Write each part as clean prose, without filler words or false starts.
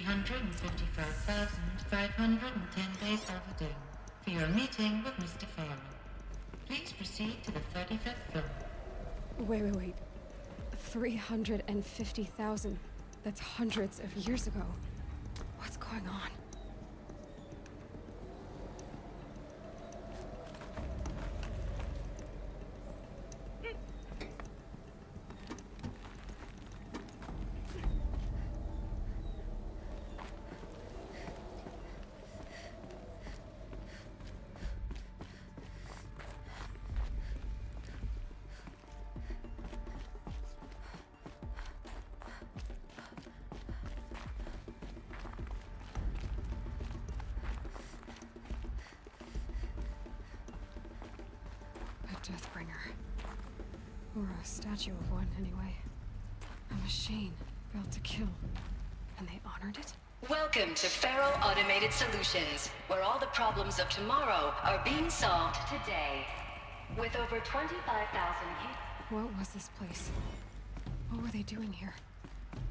355,510 days overdue for your meeting with Mr. Farrell. Please proceed to the 35th floor. Wait. 350,000. That's hundreds of years ago. What's going on? Deathbringer. Or a statue of one, anyway. A machine built to kill. And they honored it? Welcome to Feral Automated Solutions, where all the problems of tomorrow are being solved today. With over 25,000 What was this place? What were they doing here?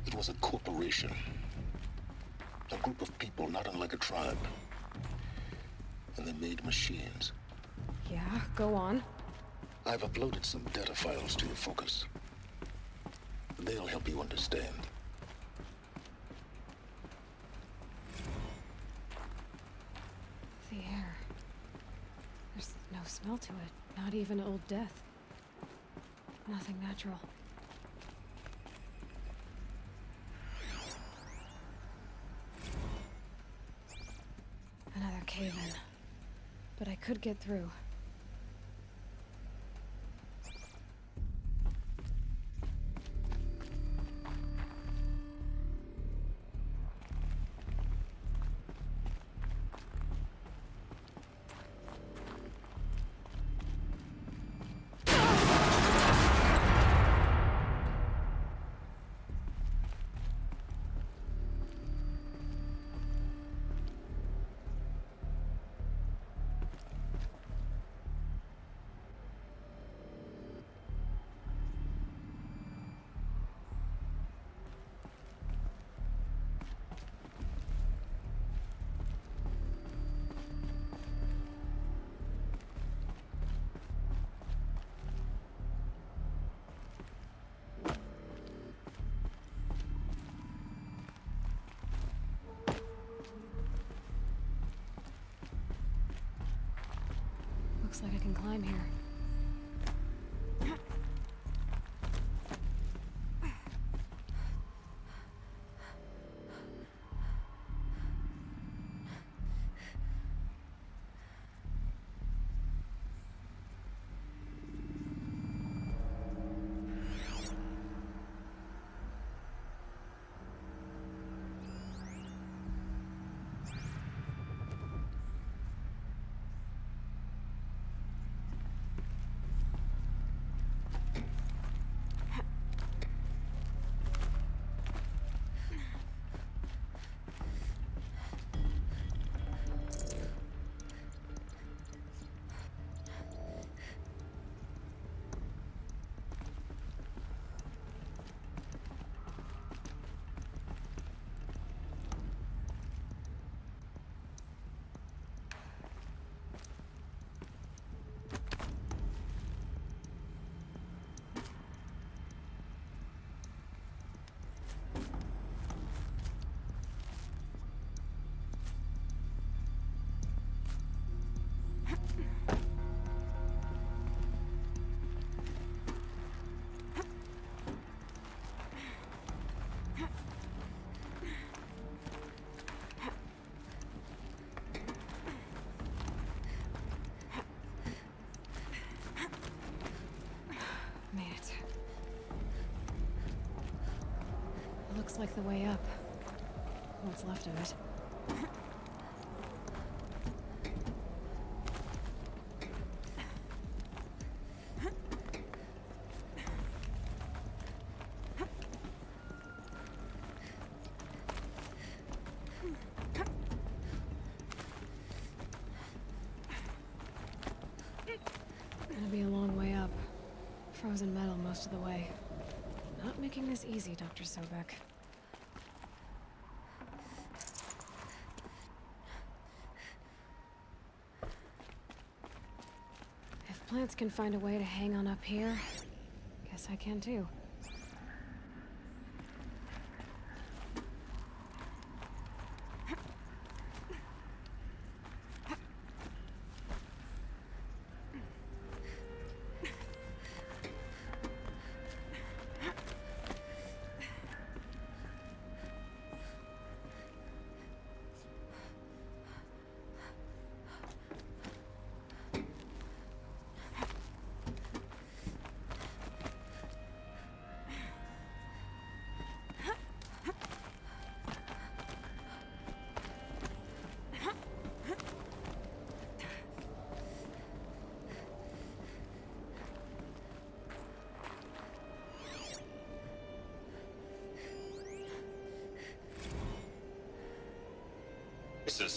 It was a corporation. A group of people not unlike a tribe. And they made machines. Yeah, go on. I've uploaded some data files to your focus. They'll help you understand. The air. There's no smell to it. Not even old death. Nothing natural. Another cave-in. But I could get through. Looks like I can climb here. Looks like the way up. What's left of it. Gonna be a long way up. Frozen metal most of the way. Not making this easy, Dr. Sobeck. plants can find a way to hang on up here, guess I can too.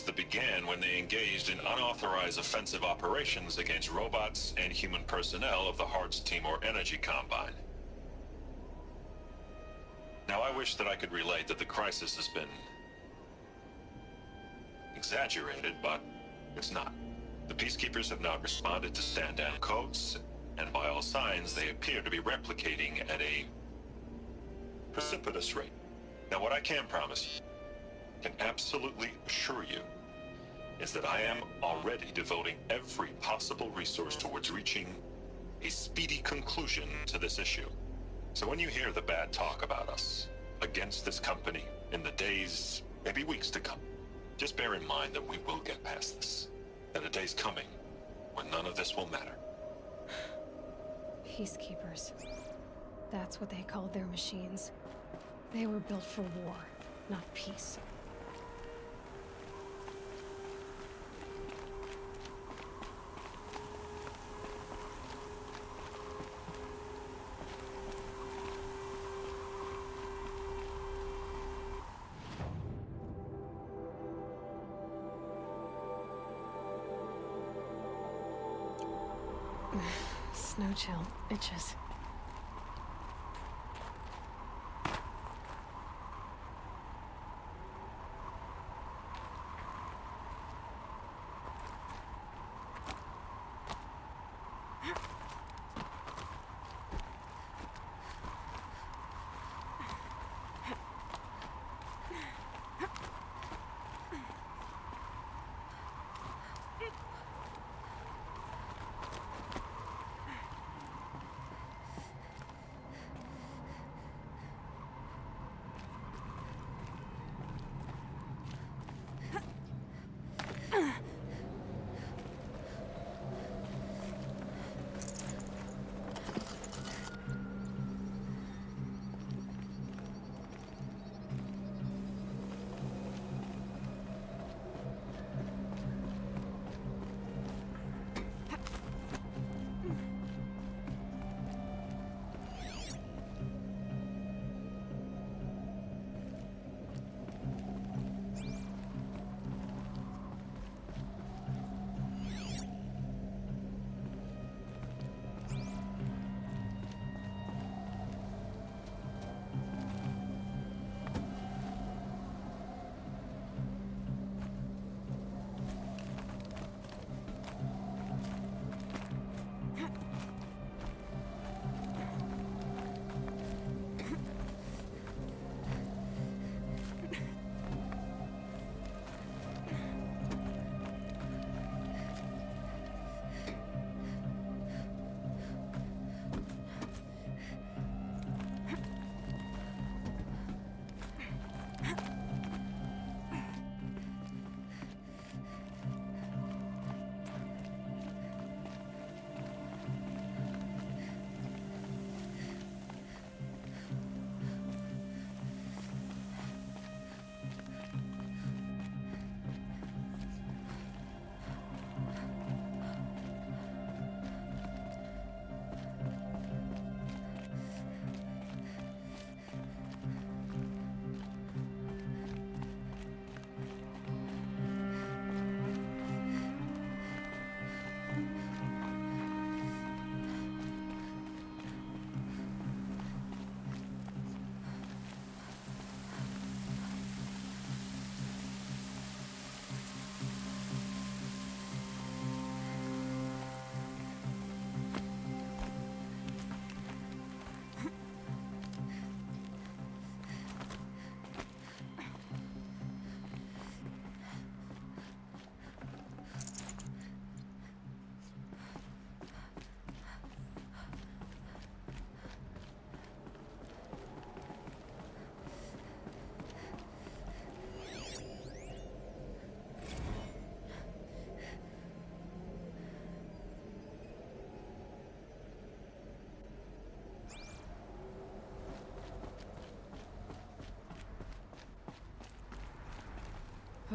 That began when they engaged in unauthorized offensive operations against robots and human personnel of the Hearts Timor Energy Combine. Now, I wish that I could relate that the crisis has been exaggerated, but it's not. The Peacekeepers have not responded to stand-down codes, and by all signs, they appear to be replicating at a precipitous rate. Now, what I can promise you, can absolutely assure you, is that I am already devoting every possible resource towards reaching a speedy conclusion to this issue. So when you hear the bad talk about us against this company in the days, maybe weeks to come, just bear in mind that we will get past this. That a day's coming when none of this will matter. Peacekeepers. That's what they called their machines. They were built for war, not peace. Snow chill itches.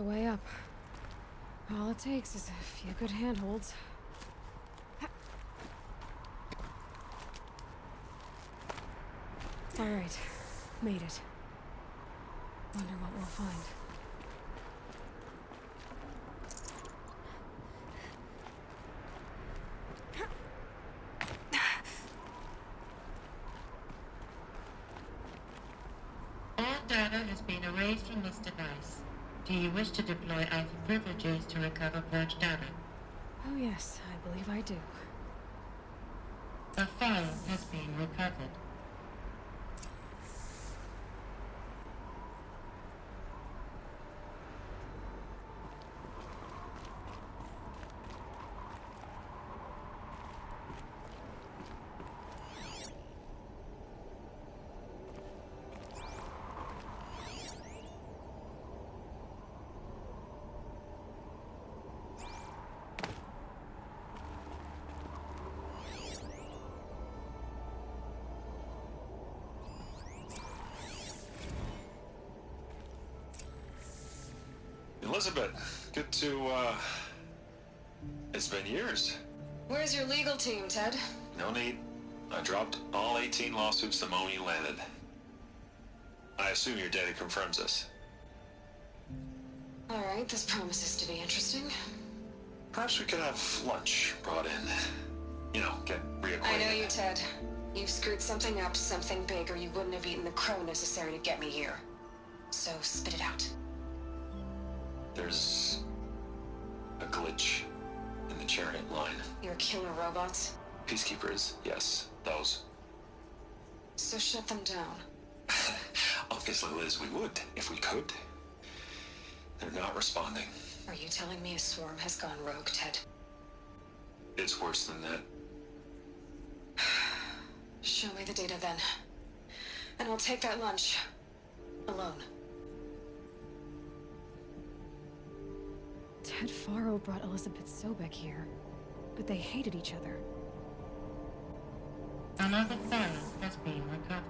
the way up. All it takes is a few good handholds. All right, made it. Wonder what we'll find. All data has been erased from this device. Do you wish to deploy Alpha privileges to recover purged data? Oh yes, I believe I do. A file has been recovered. Elizabeth, good to, it's been years. Where's your legal team, Ted? No need. I dropped all 18 lawsuits the moment you landed. I assume your data confirms this. Alright, this promises to be interesting. Perhaps we could have lunch brought in. You know, get reacquainted. I know you, Ted. You've screwed something up, something big, or you wouldn't have eaten the crow necessary to get me here. So, spit it out. There's a glitch in the chariot line. Your killer robots? Peacekeepers, yes, those. So shut them down. Obviously, Liz, we would, if we could. They're not responding. Are you telling me a swarm has gone rogue, Ted? It's worse than that. Show me the data then. And I'll take that lunch. Alone. Ted Faro brought Elizabeth Sobeck here, but they hated each other. Another file has been recovered.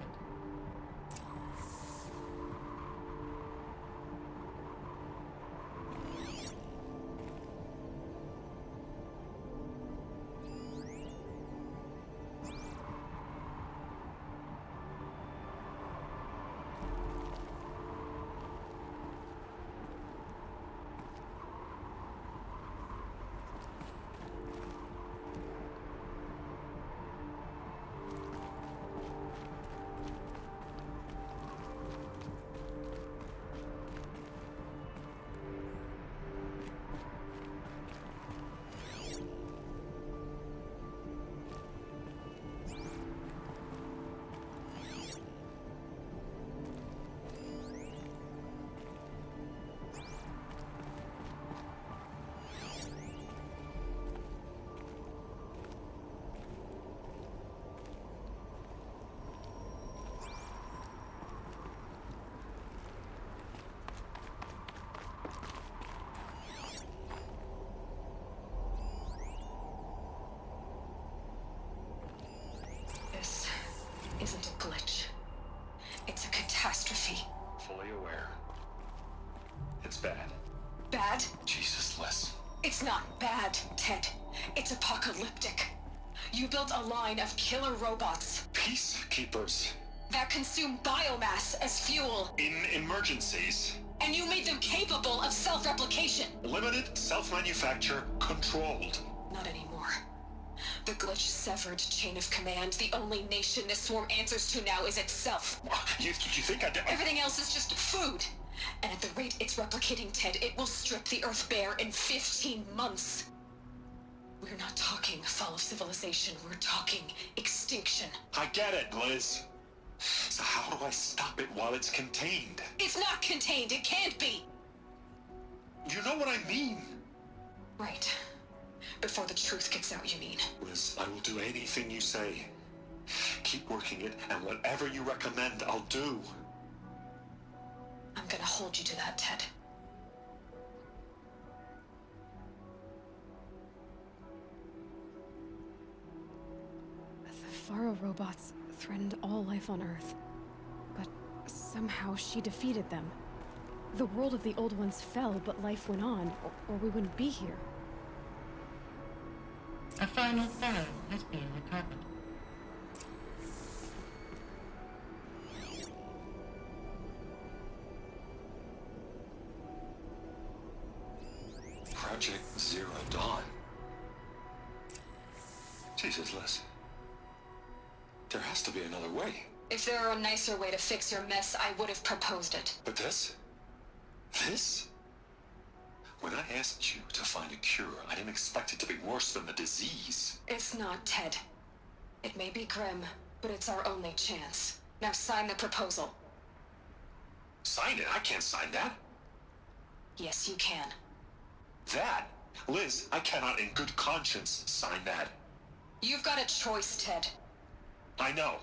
This isn't a glitch. It's a catastrophe. Fully aware. It's bad. Bad? Jesus, Liz. It's not bad, Ted. It's apocalyptic. You built a line of killer robots Peacekeepers. that consume biomass as fuel, In emergencies. and you made them capable of self-replication. Limited, self-manufacture, controlled. Not anymore. The glitch severed chain of command. The only nation this swarm answers to now is itself. You think I did? Everything else is just food. And at the rate it's replicating, Ted, it will strip the Earth bare in 15 months. We're not talking fall of civilization. We're talking extinction. I get it, Liz. So how do I stop it while it's contained? It's not contained. It can't be. You know what I mean? Right. Before the truth gets out, you mean? Liz, I will do anything you say. Keep working it, and whatever you recommend, I'll do. I'm gonna hold you to that, Ted. The Faro robots threatened all life on Earth, but somehow she defeated them. The world of the Old Ones fell, but life went on, or we wouldn't be here. A final file has been recovered. Project Zero Dawn. Jesus, Liz. There has to be another way. If there were a nicer way to fix your mess, I would have proposed it. But this? This? When I asked you to find a cure, I didn't expect it to be worse than the disease. It's not, Ted. It may be grim, but it's our only chance. Now sign the proposal. Sign it? I can't sign that. Yes, you can. That? Liz, I cannot in good conscience sign that. You've got a choice, Ted. I know.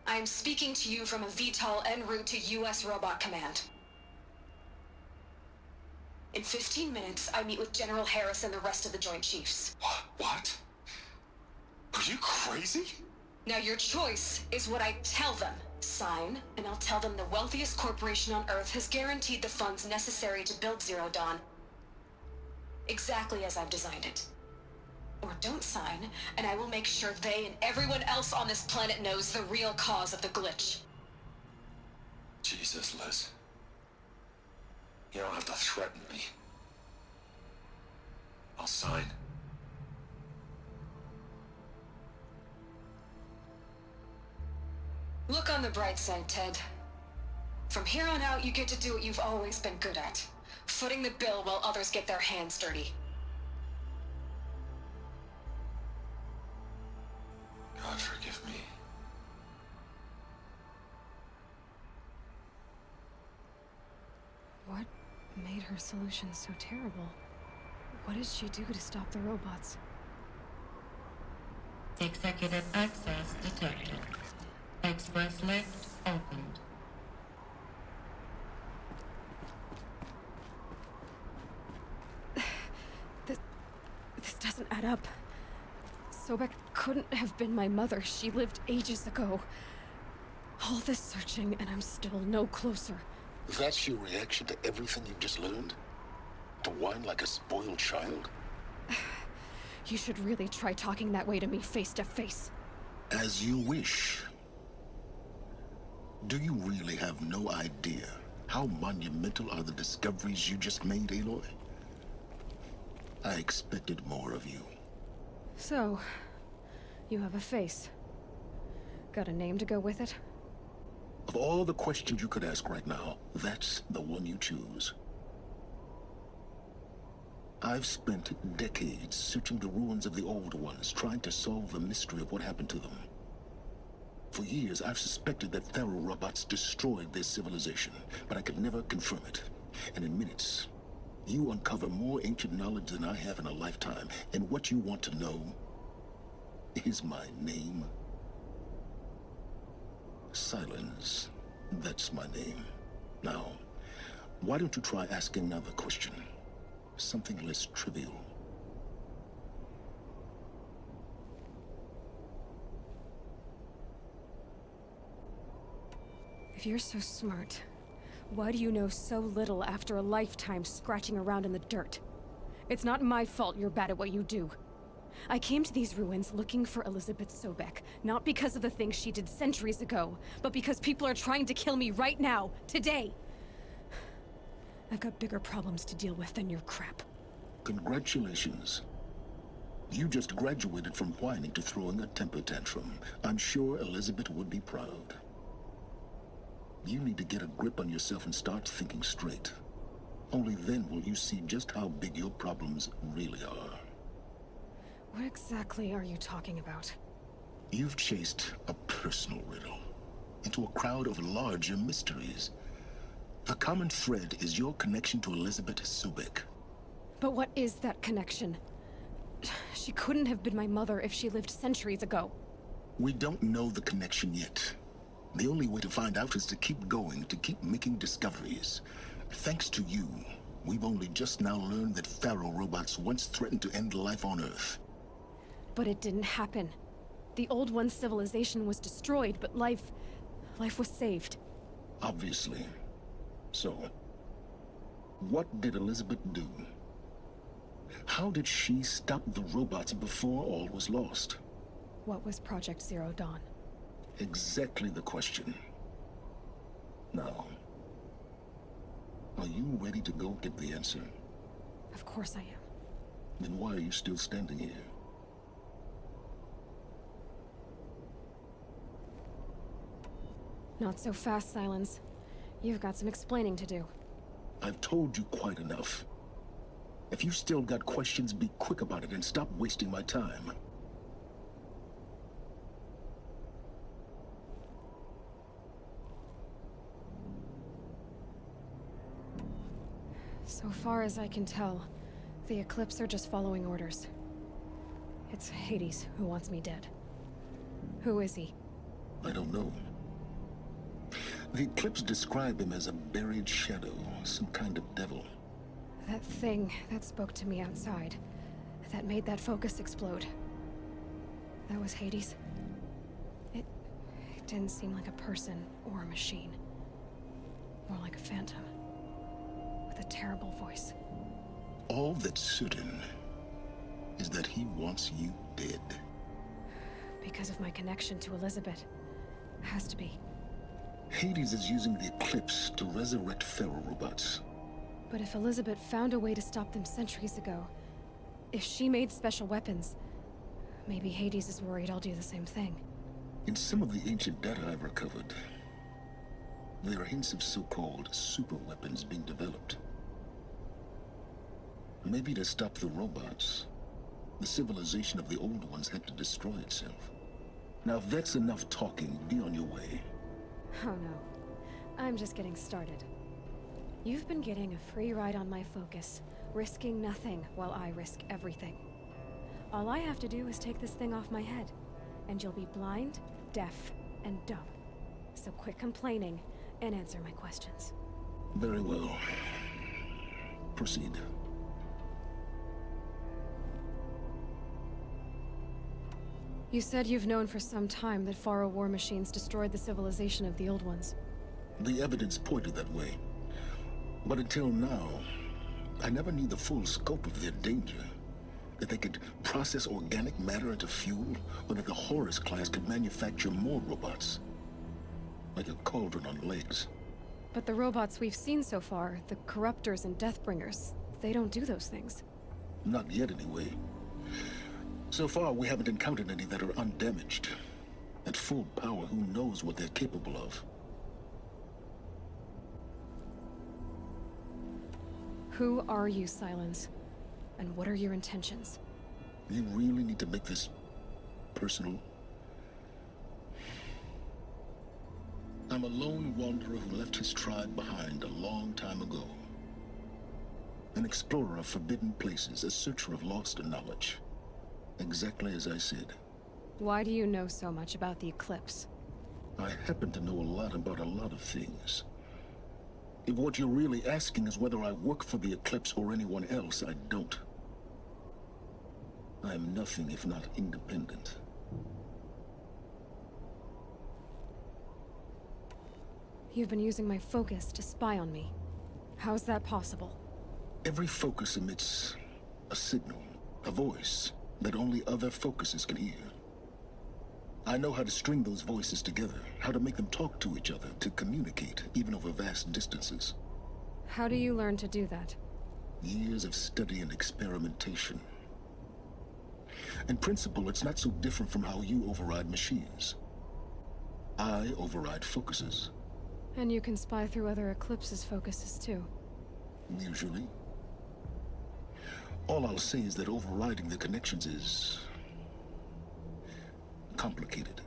I am speaking to you from a VTOL en route to U.S. Robot Command. In 15 minutes, I meet with General Harris and the rest of the Joint Chiefs. What? Are you crazy? Now your choice is what I tell them. Sign, and I'll tell them the wealthiest corporation on Earth has guaranteed the funds necessary to build Zero Dawn. Exactly as I've designed it. Or don't sign, and I will make sure they and everyone else on this planet knows the real cause of the glitch. Jesus, Liz. You don't have to threaten me. I'll sign. Look on the bright side, Ted. From here on out, you get to do what you've always been good at. Footing the bill while others get their hands dirty. God forgive me. What made her solution so terrible? What did she do to stop the robots? Executive access detected. Express lift opened. This doesn't add up. Sobeck couldn't have been my mother. She lived ages ago. All this searching, and I'm still no closer. That's your reaction to everything you've just learned? To whine like a spoiled child? You should really try talking that way to me face to face. As you wish. Do you really have no idea how monumental are the discoveries you just made, Aloy? I expected more of you. So, you have a face. Got a name to go with it? Of all the questions you could ask right now, that's the one you choose. I've spent decades searching the ruins of the old ones, trying to solve the mystery of what happened to them. For years, I've suspected that Thero robots destroyed their civilization, but I could never confirm it. And in minutes, you uncover more ancient knowledge than I have in a lifetime, and what you want to know is my name. Silence. That's my name. Now, why don't you try asking another question? Something less trivial. If you're so smart, why do you know so little after a lifetime scratching around in the dirt? It's not my fault you're bad at what you do. I came to these ruins looking for Elizabeth Sobeck, not because of the things she did centuries ago, but because people are trying to kill me right now, today. I've got bigger problems to deal with than your crap. Congratulations. You just graduated from whining to throwing a temper tantrum. I'm sure Elizabeth would be proud. You need to get a grip on yourself and start thinking straight. Only then will you see just how big your problems really are. What exactly are you talking about? You've chased a personal riddle into a crowd of larger mysteries. The common thread is your connection to Elizabeth Sobeck. But what is that connection? She couldn't have been my mother if she lived centuries ago. We don't know the connection yet. The only way to find out is to keep going, to keep making discoveries. Thanks to you, we've only just now learned that Thero robots once threatened to end life on Earth. But it didn't happen. The Old One's civilization was destroyed, but life was saved. Obviously. So, What did Elizabeth do? How did she stop the robots before all was lost? What was Project Zero Dawn? Exactly the question. Now, are you ready to go get the answer? Of course I am. Then why are you still standing here? Not so fast, Silence. You've got some explaining to do. I've told you quite enough. If you still got questions, be quick about it and stop wasting my time. So far as I can tell, the Eclipse are just following orders. It's Hades who wants me dead. Who is he? I don't know. The Eclipse describe him as a buried shadow, some kind of devil. That thing that spoke to me outside, that made that focus explode. That was Hades. It didn't seem like a person or a machine. More like a phantom. With a terrible voice. All that's certain is that he wants you dead. Because of my connection to Elizabeth. Has to be. Hades is using the Eclipse to resurrect ferro-robots. But if Elizabeth found a way to stop them centuries ago, if she made special weapons, maybe Hades is worried I'll do the same thing. In some of the ancient data I've recovered, there are hints of so-called super weapons being developed. Maybe to stop the robots, the civilization of the old ones had to destroy itself. Now if that's enough talking, be on your way. Oh no. I'm just getting started. You've been getting a free ride on my focus, risking nothing while I risk everything. All I have to do is take this thing off my head, and you'll be blind, deaf, and dumb. So quit complaining and answer my questions. Very well. Proceed. You said you've known for some time that Faro war machines destroyed the civilization of the old ones. The evidence pointed that way. But until now, I never knew the full scope of their danger. That they could process organic matter into fuel, or that the Horus class could manufacture more robots. Like a cauldron on legs. But the robots we've seen so far, the Corruptors and Deathbringers, they don't do those things. Not yet, anyway. So far, we haven't encountered any that are undamaged. At full power, who knows what they're capable of? Who are you, Silence? And what are your intentions? You really need to make this personal? I'm a lone wanderer who left his tribe behind a long time ago. An explorer of forbidden places, a searcher of lost knowledge. Exactly as I said. Why do you know so much about the Eclipse? I happen to know a lot about a lot of things. If what you're really asking is whether I work for the Eclipse or anyone else, I don't. I am nothing if not independent. You've been using my focus to spy on me. How's that possible? Every focus emits a signal, a voice, that only other focuses can hear. I know how to string those voices together, how to make them talk to each other, to communicate, even over vast distances. How do you learn to do that? Years of study and experimentation. In principle, it's not so different from how you override machines. I override focuses. And you can spy through other Eclipse's focuses too. Usually. All I'll say is that overriding the connections is complicated.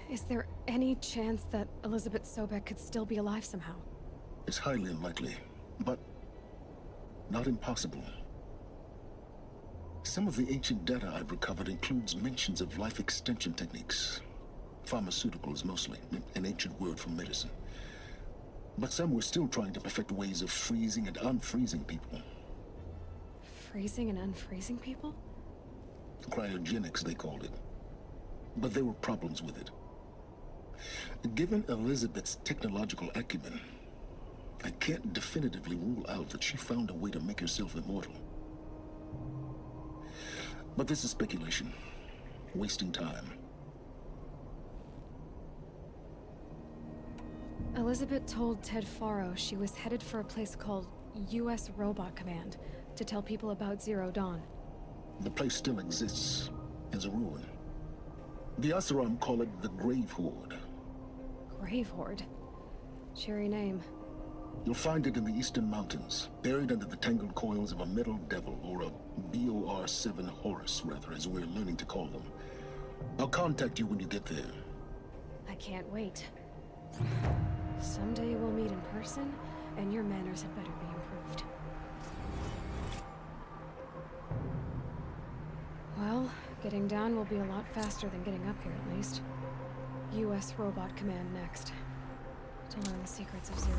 Is there any chance that Elizabeth Sobeck could still be alive somehow? It's highly unlikely, but not impossible. Some of the ancient data I've recovered includes mentions of life extension techniques. Pharmaceuticals mostly, an ancient word for medicine. But some were still trying to perfect ways of freezing and unfreezing people. Freezing and unfreezing people? Cryogenics, they called it. But there were problems with it. Given Elizabeth's technological acumen, I can't definitively rule out that she found a way to make herself immortal. But this is speculation, wasting time. Elizabeth told Ted Faro she was headed for a place called U.S. Robot Command to tell people about Zero Dawn. The place still exists as a ruin. The Asuram call it the Grave Horde. Grave Horde? Cheery name. You'll find it in the Eastern Mountains, buried under the tangled coils of a metal devil, or a BOR-7 Horus, rather, as we're learning to call them. I'll contact you when you get there. I can't wait. Someday we'll meet in person, and your manners had better be improved. Well, getting down will be a lot faster than getting up here, at least. U.S. Robot Command next. To learn the secrets of Zero.